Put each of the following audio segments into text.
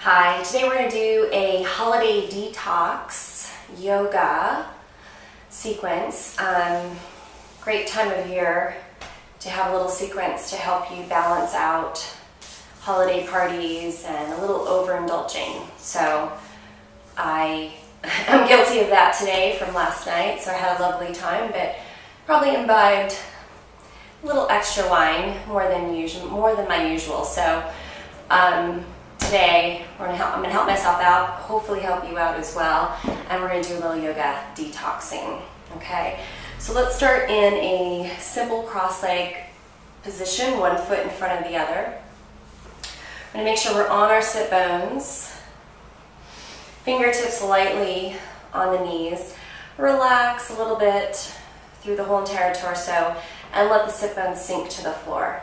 Hi, today we're going to do a holiday detox yoga sequence. Great time of year to have a little sequence to help you balance out holiday parties and a little overindulging. So I am guilty of that today from last night, so I had a lovely time, but probably imbibed a little extra wine more than my usual. So today I'm going to help myself out, hopefully help you out as well, and we're going to do a little yoga detoxing. Okay, so let's start in a simple cross-leg position, one foot in front of the other. We're going to make sure we're on our sit bones, fingertips lightly on the knees. Relax a little bit through the whole entire torso and let the sit bones sink to the floor.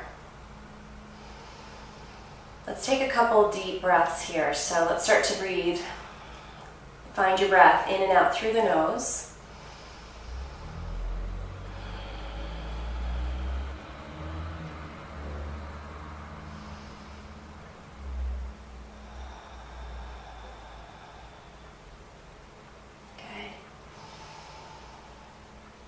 Let's take a couple deep breaths here. So let's start to breathe. Find your breath in and out through the nose. Okay.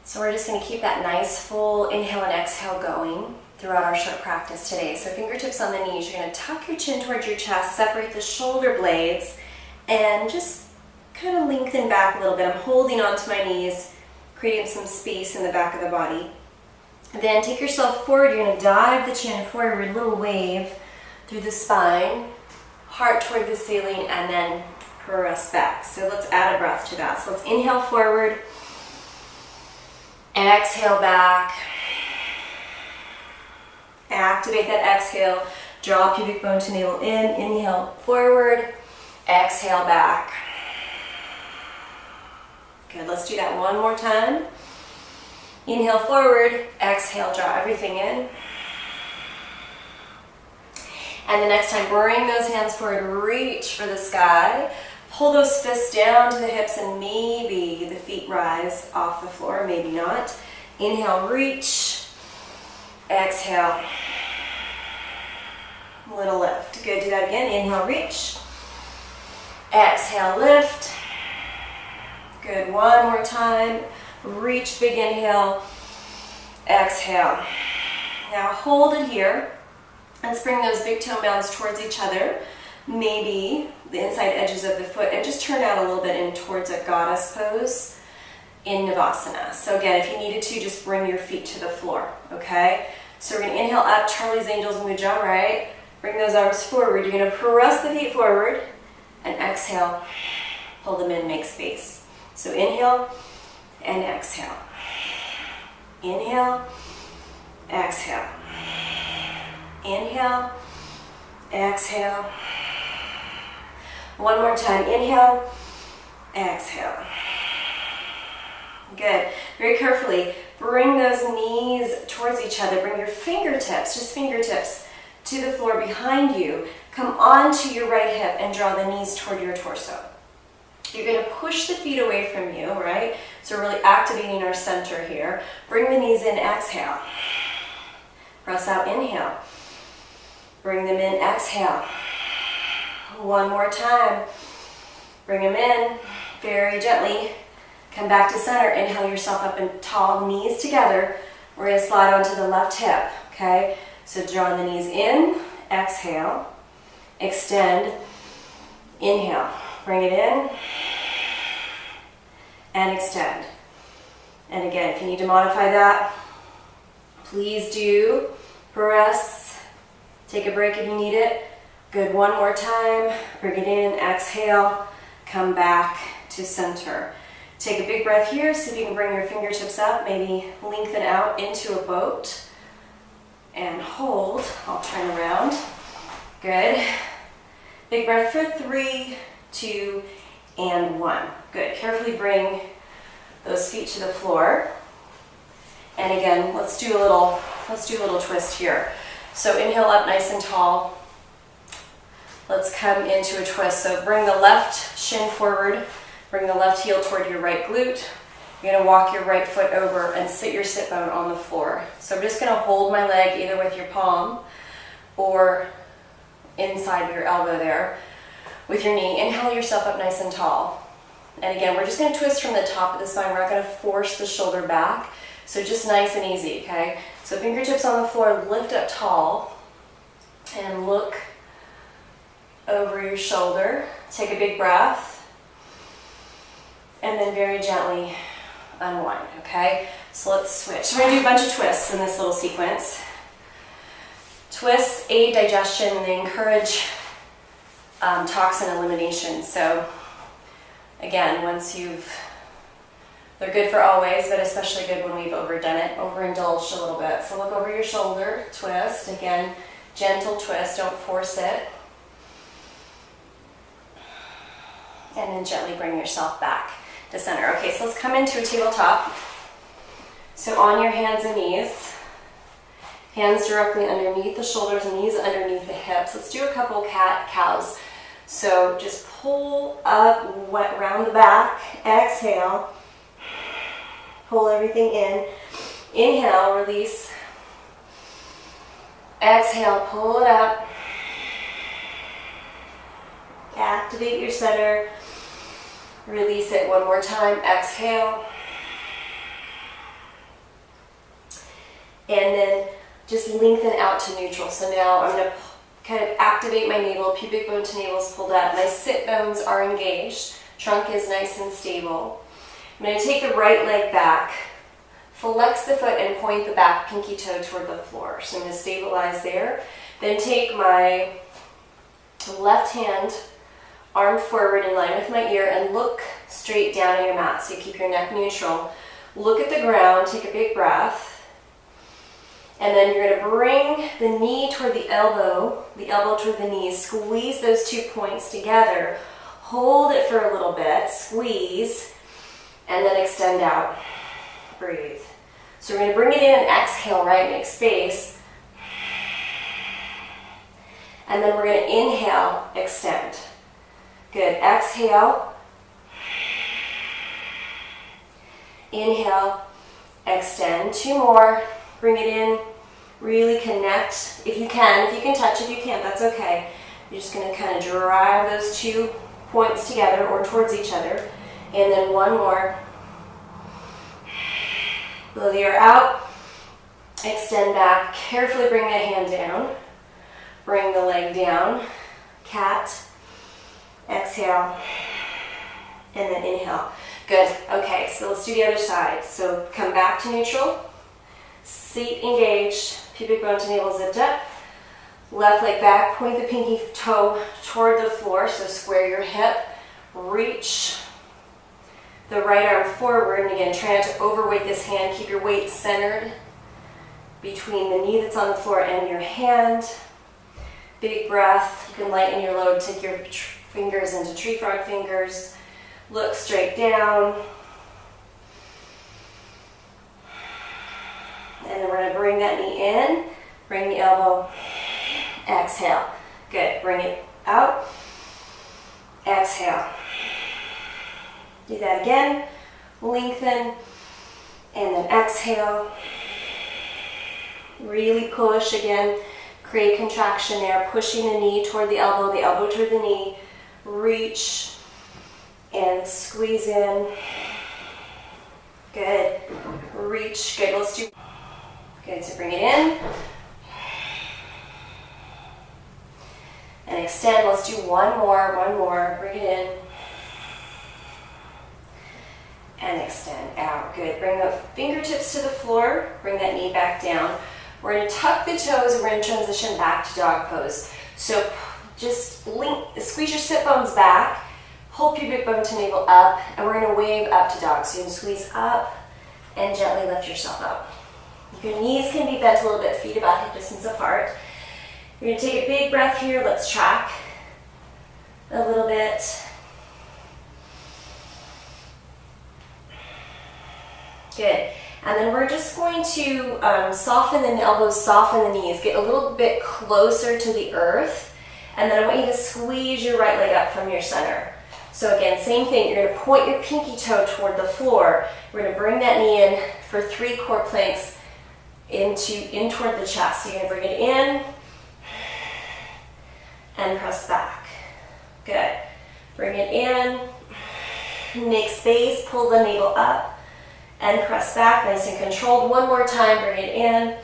So we're just going to keep that nice full inhale and exhale going throughout our short practice today. So fingertips on the knees, you're going to tuck your chin towards your chest, separate the shoulder blades, and just kind of lengthen back a little bit. I'm holding onto my knees, creating some space in the back of the body. Then take yourself forward, you're going to dive the chin forward, a little wave through the spine, heart toward the ceiling, and then press back. So let's add a breath to that. So let's inhale forward, exhale back. Activate that exhale, draw pubic bone to navel in, inhale forward, exhale back. Good, let's do that one more time. Inhale forward, exhale, draw everything in. And the next time, bring those hands forward, reach for the sky. Pull those fists down to the hips and maybe the feet rise off the floor, maybe not. Inhale, reach. Exhale, little lift. Good, do that again. Inhale, reach. Exhale, lift. Good, one more time. Reach, big inhale. Exhale. Now hold it here. Let's bring those big toe mounds towards each other. Maybe the inside edges of the foot, and just turn out a little bit in towards a goddess pose in Navasana. So again, if you needed to, just bring your feet to the floor, okay? So we're going to inhale up, Charlie's Angels Mudra, right? Bring those arms forward. You're going to press the feet forward, and exhale, pull them in, make space. So inhale and exhale. Inhale, exhale. Inhale, exhale. One more time, inhale, exhale. Good. Very carefully, bring those knees towards each other. Bring your fingertips, just fingertips, to the floor behind you. Come onto your right hip and draw the knees toward your torso. You're going to push the feet away from you, right? So we're really activating our center here. Bring the knees in, exhale. Press out, inhale. Bring them in, exhale. One more time. Bring them in very gently. Come back to center, inhale yourself up and tall, knees together. We're going to slide onto the left hip, okay? So draw the knees in, exhale, extend, inhale. Bring it in, and extend. And again, if you need to modify that, please do. Press, take a break if you need it. Good, one more time. Bring it in, exhale, come back to center. Take a big breath here, see if you can bring your fingertips up, maybe lengthen out into a boat, and hold. I'll turn around. Good. Big breath for 3, 2, and 1. Good. Carefully bring those feet to the floor. And again, let's do a little twist here. So inhale up nice and tall. Let's come into a twist. So bring the left shin forward. Bring the left heel toward your right glute. You're going to walk your right foot over and sit your sit bone on the floor. So I'm just going to hold my leg either with your palm or inside your elbow there. with your knee. Inhale yourself up nice and tall. And again, we're just going to twist from the top of the spine. We're not going to force the shoulder back. So just nice and easy, okay? So fingertips on the floor, lift up tall, and look over your shoulder. Take a big breath, and then very gently unwind, okay? So let's switch. So we're going to do a bunch of twists in this little sequence. Twists aid digestion and they encourage toxin elimination. So again, they're good for always, but especially good when we've overdone it, overindulged a little bit. So look over your shoulder, twist. Again, gentle twist, don't force it. And then gently bring yourself back to center. Okay, so let's come into a tabletop. So on your hands and knees, hands directly underneath the shoulders, knees underneath the hips. Let's do a couple cat-cows. So just pull up, round the back, exhale, pull everything in, inhale, release, exhale, pull it up, activate your center, release it one more time, exhale, and then just lengthen out to neutral. So now I'm going to kind of activate my navel, pubic bone to navel is pulled up, my sit bones are engaged, trunk is nice and stable. I'm going to take the right leg back, flex the foot and point the back pinky toe toward the floor. So I'm going to stabilize there. Then take my left hand, arm forward in line with my ear, and look straight down on your mat. So you keep your neck neutral. Look at the ground, take a big breath. And then you're going to bring the knee toward the elbow toward the knee. Squeeze those 2 points together. Hold it for a little bit, squeeze, and then extend out. Breathe. So we're going to bring it in and exhale, right? Make space. And then we're going to inhale, extend. Good. Exhale. Inhale, extend. 2 more. Bring it in. Really connect. If you can touch. If you can't, that's okay. You're just going to kind of drive those 2 points together or towards each other. And then 1 more. Blow the air out. Extend back. Carefully bring that hand down. Bring the leg down. Cat. Exhale. And then inhale. Good. Okay, so let's do the other side. So come back to neutral. Seat engaged. Pubic bone to navel zipped up. Left leg back. Point the pinky toe toward the floor. So square your hip. Reach the right arm forward. And again, try not to overweight this hand. Keep your weight centered between the knee that's on the floor and your hand. Big breath. You can lighten your load. Take your fingers into tree frog fingers. Look straight down. And then we're going to bring that knee in. Bring the elbow. Exhale. Good. Bring it out. Exhale. Do that again. Lengthen. And then exhale. Really push again. Create contraction there. Pushing the knee toward the elbow toward the knee. Reach. And squeeze in. Good. Reach. Good. Let's do. Good. So bring it in. And extend. Let's do 1 more. 1 more. Bring it in. And extend out. Good. Bring the fingertips to the floor. Bring that knee back down. We're going to tuck the toes and we're going to transition back to dog pose. So just squeeze your sit bones back. Pull pubic bone to navel up. And we're going to wave up to dog. So you can squeeze up and gently lift yourself up. Your knees can be bent a little bit, feet about hip distance apart. You're going to take a big breath here. Let's track a little bit. Good. And then we're just going to soften the elbows, soften the knees, get a little bit closer to the earth. And then I want you to squeeze your right leg up from your center. So again, same thing. You're going to point your pinky toe toward the floor. We're going to bring that knee in for 3 core planks in toward the chest. So you're going to bring it in and press back. Good. Make space, pull the navel up, and press back, nice and controlled. One more time, bring it in,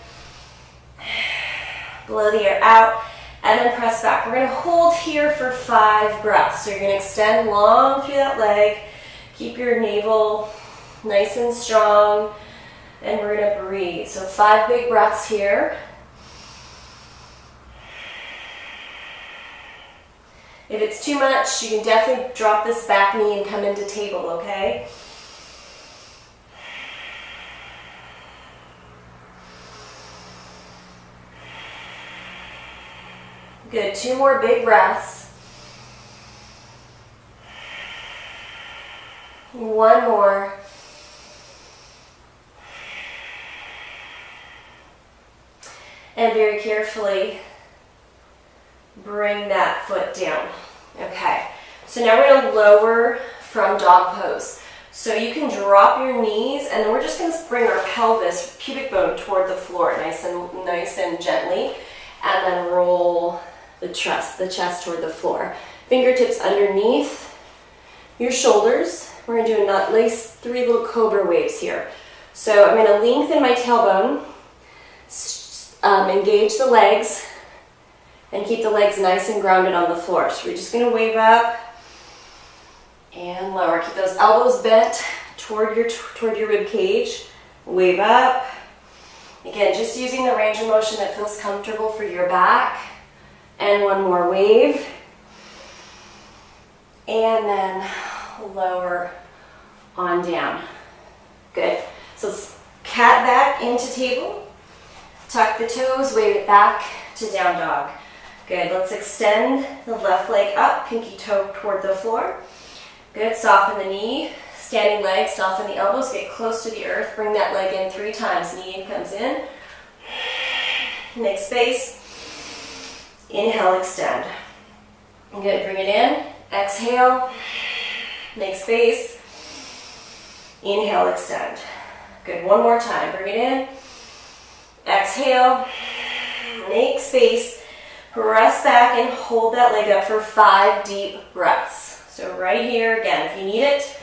blow the air out, and then press back. We're going to hold here for 5 breaths. So you're going to extend long through that leg, keep your navel nice and strong, and we're going to breathe. So 5 big breaths here. If it's too much, you can definitely drop this back knee and come into table, okay? Good, 2 more big breaths. 1 more. And very carefully bring that foot down. Okay, so now we're going to lower from dog pose. So you can drop your knees, and then we're just going to bring our pelvis, pubic bone, toward the floor, nice and gently, and then roll the chest toward the floor. Fingertips underneath your shoulders. We're going to do a nice 3 little cobra waves here. So I'm going to lengthen my tailbone, engage the legs, and keep the legs nice and grounded on the floor. So we're just going to wave up and lower. Keep those elbows bent toward your rib cage. Wave up. Again, just using the range of motion that feels comfortable for your back. And 1 more wave. And then lower on down. Good. So cat back into table. Tuck the toes, wave it back to down dog. Good. Let's extend the left leg up, pinky toe toward the floor. Good. Soften the knee. Standing leg, soften the elbows, get close to the earth. Bring that leg in 3 times. Knee comes in. Make space. Inhale, extend. Good. Bring it in. Exhale. Make space. Inhale, extend. Good. 1 more time. Bring it in. Exhale. Make space. Press back and hold that leg up for 5 deep breaths. So right here, again, if you need it,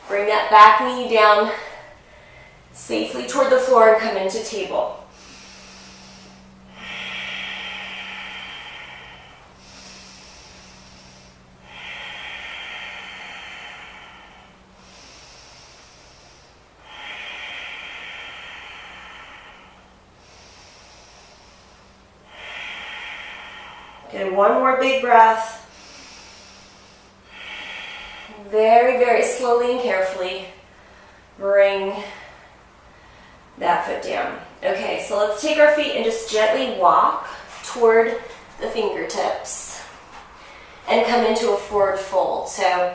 bring that back knee down safely toward the floor and come into table. Good, 1 more big breath. Very, very slowly and carefully bring that foot down. Okay, so let's take our feet and just gently walk toward the fingertips and come into a forward fold. So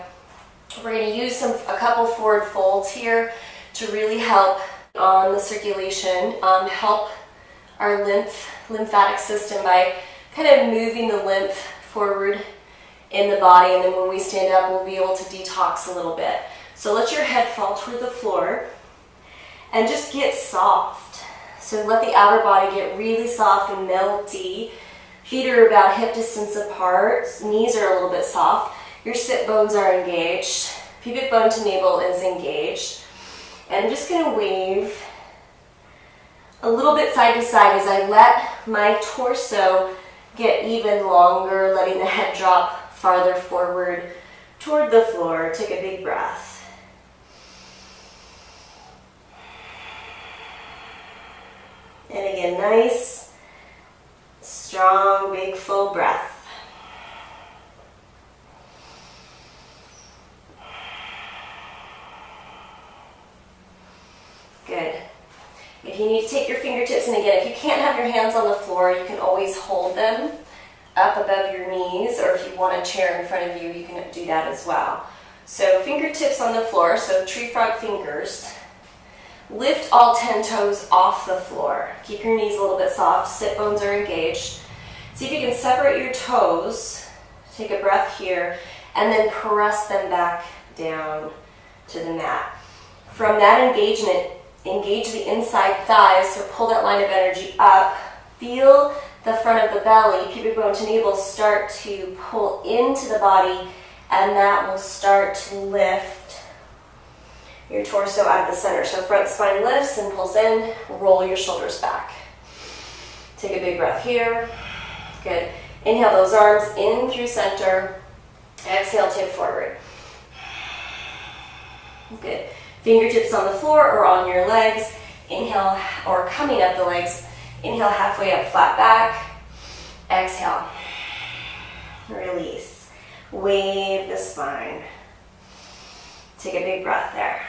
we're going to use a couple forward folds here to really help on the circulation, help our lymphatic system by kind of moving the lymph forward in the body, and then when we stand up, we'll be able to detox a little bit. So let your head fall toward the floor and just get soft. So let the outer body get really soft and melty. Feet are about hip distance apart. Knees are a little bit soft. Your sit bones are engaged. Pubic bone to navel is engaged. And I'm just going to wave a little bit side to side as I let my torso get even longer, letting the head drop farther forward toward the floor. Take a big breath. And again, nice, strong, big, full breath. Good. If you need to take your fingertips, and again, if you can't have your hands on the floor, you can always hold them up above your knees, or if you want a chair in front of you, you can do that as well. So fingertips on the floor, so tree frog fingers. Lift all 10 toes off the floor. Keep your knees a little bit soft, sit bones are engaged. See if you can separate your toes, take a breath here, and then press them back down to the mat. From that engagement, engage the inside thighs, so pull that line of energy up. Feel the front of the belly, pubic bone to navel, start to pull into the body, and that will start to lift your torso out of the center. So front spine lifts and pulls in, roll your shoulders back. Take a big breath here. Good. Inhale those arms in through center. Exhale, tip forward. Good. Fingertips on the floor or on your legs. Inhale, or coming up the legs. Inhale, halfway up, flat back. Exhale. Release. Wave the spine. Take a big breath there.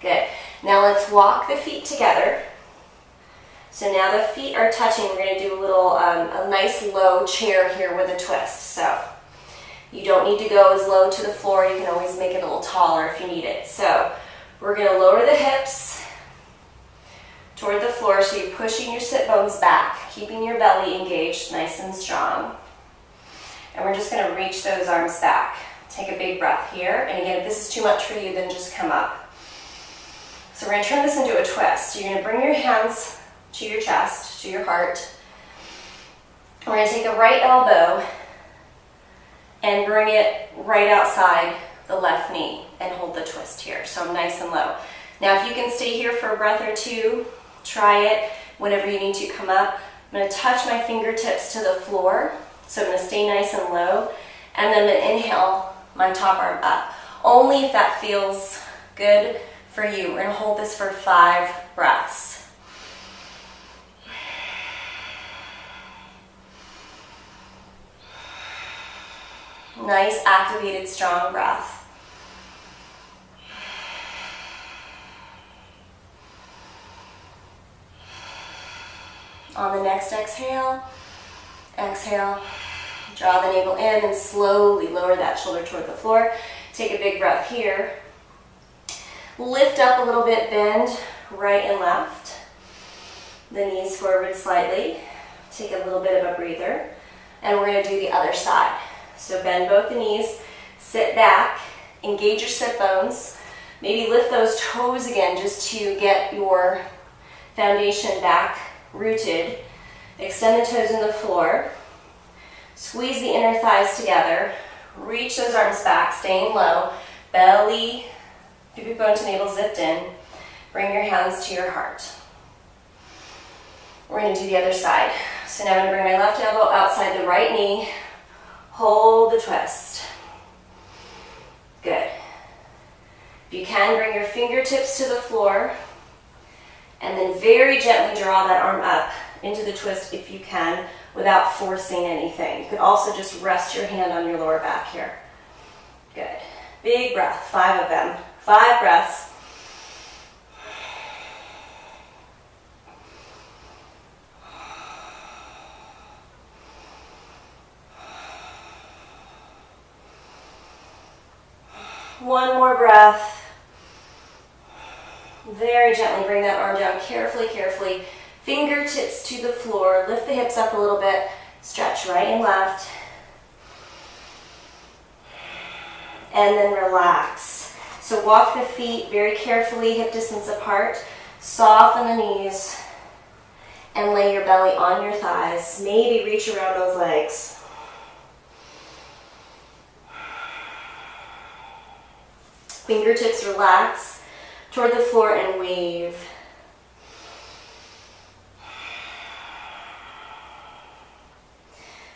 Good. Now let's walk the feet together. So now the feet are touching. We're going to do a nice low chair here with a twist. So you don't need to go as low to the floor. You can always make it a little taller if you need it. So we're going to lower the hips toward the floor. So you're pushing your sit bones back, keeping your belly engaged, nice and strong. And we're just going to reach those arms back. Take a big breath here. And again, if this is too much for you, then just come up. So we're going to turn this into a twist. So you're going to bring your hands to your chest, to your heart. We're going to take the right elbow and bring it right outside the left knee and hold the twist here. So nice and low. Now if you can stay here for a breath or two, try it. Whenever you need to come up, I'm going to touch my fingertips to the floor. So I'm going to stay nice and low. And then I'm going to inhale my top arm up. Only if that feels good for you. We're going to hold this for 5 breaths. Nice, activated, strong breath. On the next exhale, draw the navel in and slowly lower that shoulder toward the floor. Take a big breath here. Lift up a little bit, bend right and left. The knees forward slightly. Take a little bit of a breather. And we're going to do the other side. So bend both the knees, sit back, engage your sit bones. Maybe lift those toes again just to get your foundation back rooted. Extend the toes in the floor. Squeeze the inner thighs together. Reach those arms back, staying low. Belly, pubic bone to navel zipped in. Bring your hands to your heart. We're going to do the other side. So now I'm going to bring my left elbow outside the right knee. Hold the twist. Good. If you can, bring your fingertips to the floor and then very gently draw that arm up into the twist if you can without forcing anything. You could also just rest your hand on your lower back here. Good. Big breath, 5 of them. 5 breaths. One more breath. Very gently bring that arm down, carefully, carefully. Fingertips to the floor. Lift the hips up a little bit. Stretch right and left. And then relax. So walk the feet very carefully, hip distance apart. Soften the knees. And lay your belly on your thighs. Maybe reach around those legs. Fingertips relax toward the floor and wave.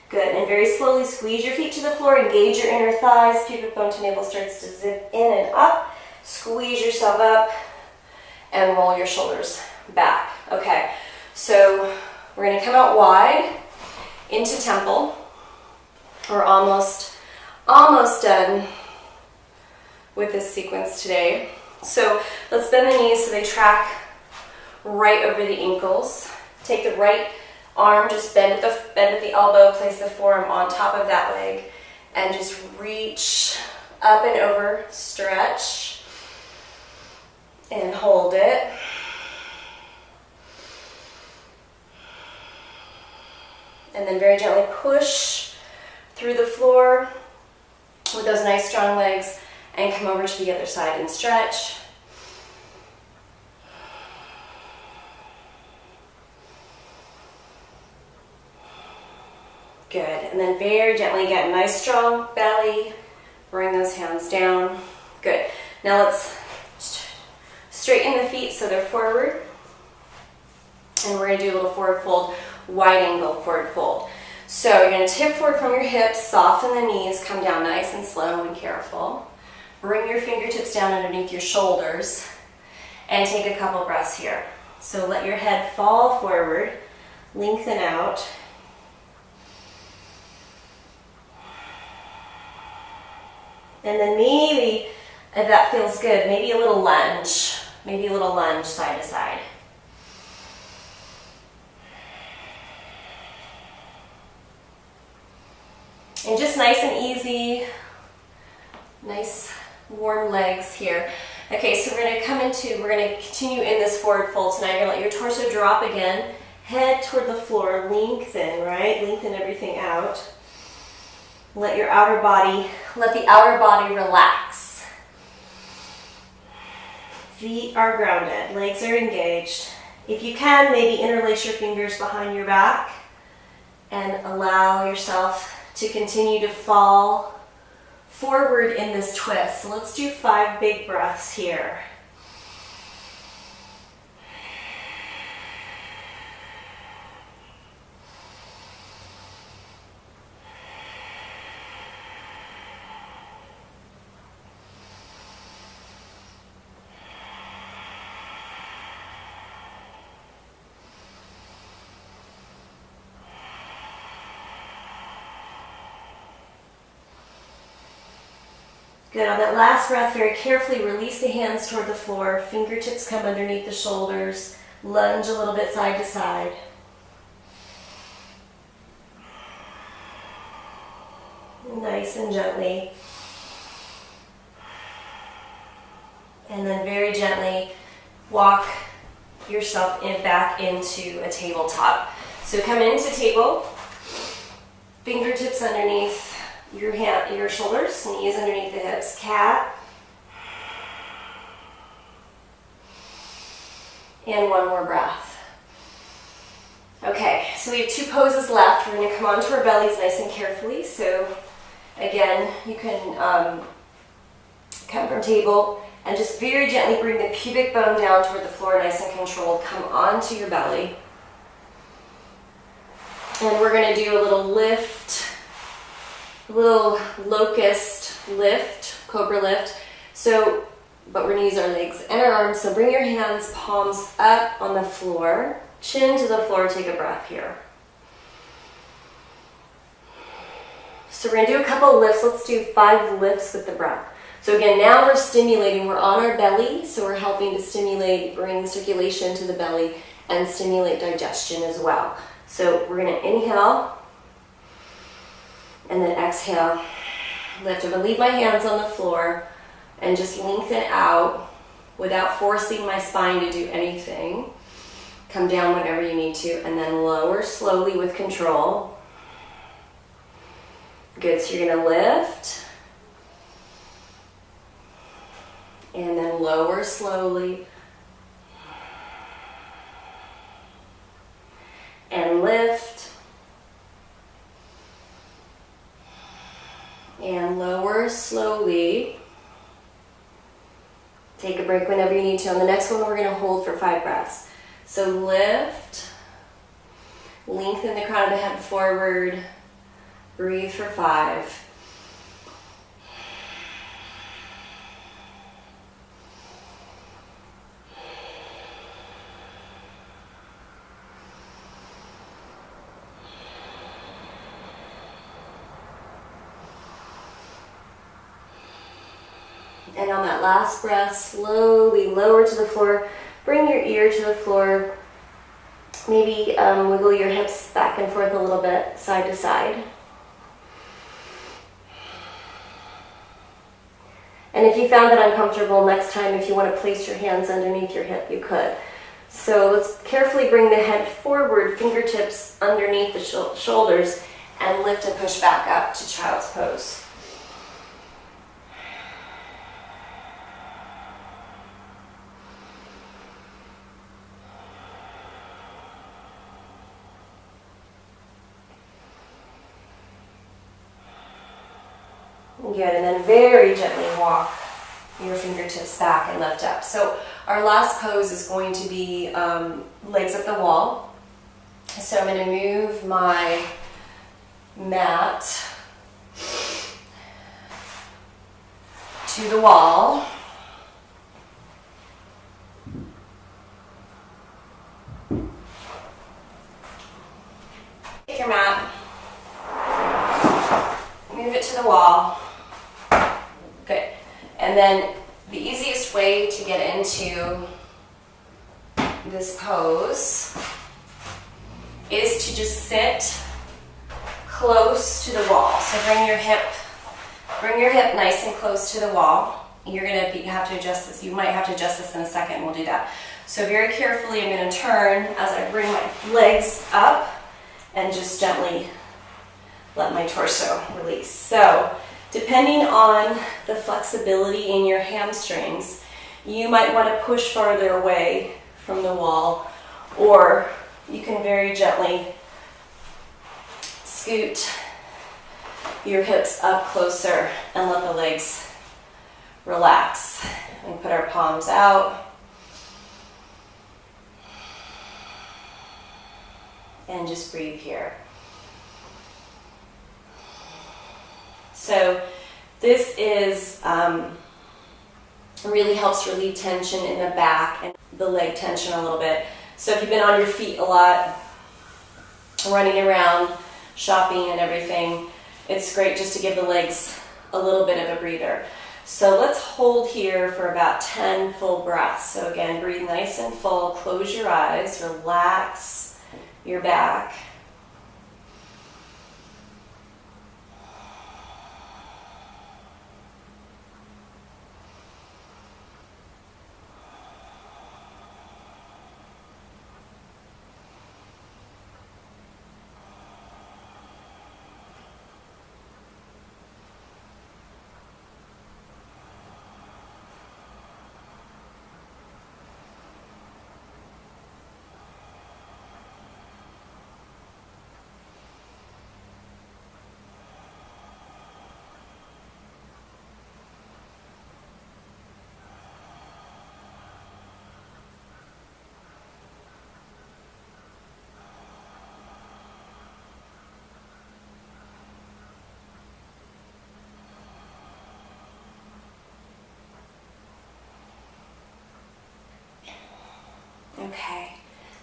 Good, and very slowly squeeze your feet to the floor, engage your inner thighs, pubic bone to navel starts to zip in and up. Squeeze yourself up and roll your shoulders back. Okay, so we're going to come out wide into temple. We're almost done with this sequence today. So let's bend the knees so they track right over the ankles. Take the right arm, just bend at the elbow, place the forearm on top of that leg, and just reach up and over, stretch, and hold it. And then very gently push through the floor with those nice strong legs and come over to the other side and stretch. Good, and then very gently get a nice strong belly, bring those hands down. Good, now let's just Straighten the feet so they're forward. And we're going to do a little forward fold, wide angle forward fold. So you're going to tip forward from your hips, soften the knees, come down nice and slow and careful. Bring your fingertips down underneath your shoulders and take a couple breaths here. So let your head fall forward, lengthen out. And then maybe, if that feels good, maybe a little lunge side to side. And just nice and easy, nice warm legs here. Okay, so we're going to continue in this forward fold. So now you're going to let your torso drop again, head toward the floor, lengthen, right? Lengthen everything out. Let the outer body relax. Feet are grounded, legs are engaged. If you can, maybe interlace your fingers behind your back and allow yourself to continue to fall forward in this twist. So let's do 5 big breaths here. Good. On that last breath, very carefully release the hands toward the floor. Fingertips come underneath the shoulders. Lunge a little bit side to side. Nice and gently. And then very gently walk yourself back into a tabletop. So come into table. Fingertips underneath your shoulders, knees underneath the hips, cat. And one more breath. Okay, so we have 2 poses left. We're going to come onto our bellies nice and carefully. So again, you can come from table and just very gently bring the pubic bone down toward the floor, nice and controlled. Come onto your belly. And we're going to do a little lift. Little locust lift, cobra lift. So, but we're going to use our legs and our arms. So bring your hands, palms up on the floor, chin to the floor. Take a breath here. So we're going to do a couple lifts. Let's do 5 lifts with the breath. So again, now we're stimulating. We're on our belly, so we're helping to stimulate, bring circulation to the belly and stimulate digestion as well. So we're going to inhale. And then exhale, lift. I'm going to leave my hands on the floor and just lengthen out without forcing my spine to do anything. Come down whenever you need to, and then lower slowly with control. Good, so you're going to lift. And then lower slowly. And lift. And lower slowly. Take a break whenever you need to. On the next one, we're going to hold for 5 breaths. So lift. Lengthen the crown of the head forward. Breathe for 5. And on that last breath, slowly lower to the floor. Bring your ear to the floor. Maybe wiggle your hips back and forth a little bit, side to side. And if you found it uncomfortable, next time if you want to place your hands underneath your hip, you could. So let's carefully bring the head forward, fingertips underneath the shoulders, and lift and push back up to child's pose. Good, and then very gently walk your fingertips back and lift up. So Our last pose is going to be legs up the wall. So I'm going to move my mat to the wall. Take your mat, move it to the wall. Good. And then the easiest way to get into this pose is to just sit close to the wall. So bring your hip nice and close to the wall. You're going to have to adjust this. You might have to adjust this in a second. We'll do that. So very carefully, I'm going to turn as I bring my legs up and just gently let my torso release. So depending on the flexibility in your hamstrings, you might want to push farther away from the wall, or you can very gently scoot your hips up closer and let the legs relax. And put our palms out. And just breathe here. So this is really helps relieve tension in the back and the leg tension a little bit. So if you've been on your feet a lot, running around, shopping and everything, it's great just to give the legs a little bit of a breather. So let's hold here for about 10 full breaths. So again, breathe nice and full, close your eyes, relax your back. Okay,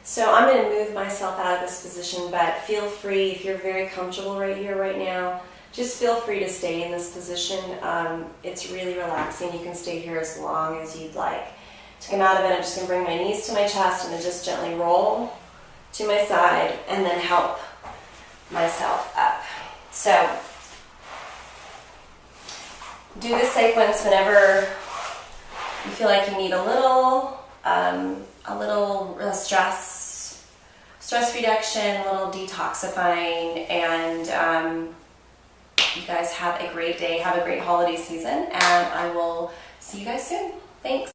so I'm going to move myself out of this position, but feel free, if you're very comfortable right here, right now, just feel free to stay in this position. It's really relaxing. You can stay here as long as you'd like. To come out of it, I'm just going to bring my knees to my chest and just gently roll to my side and then help myself up. So do this sequence whenever you feel like you need a little stress reduction, a little detoxifying, and you guys have a great day, have a great holiday season, and I will see you guys soon. Thanks.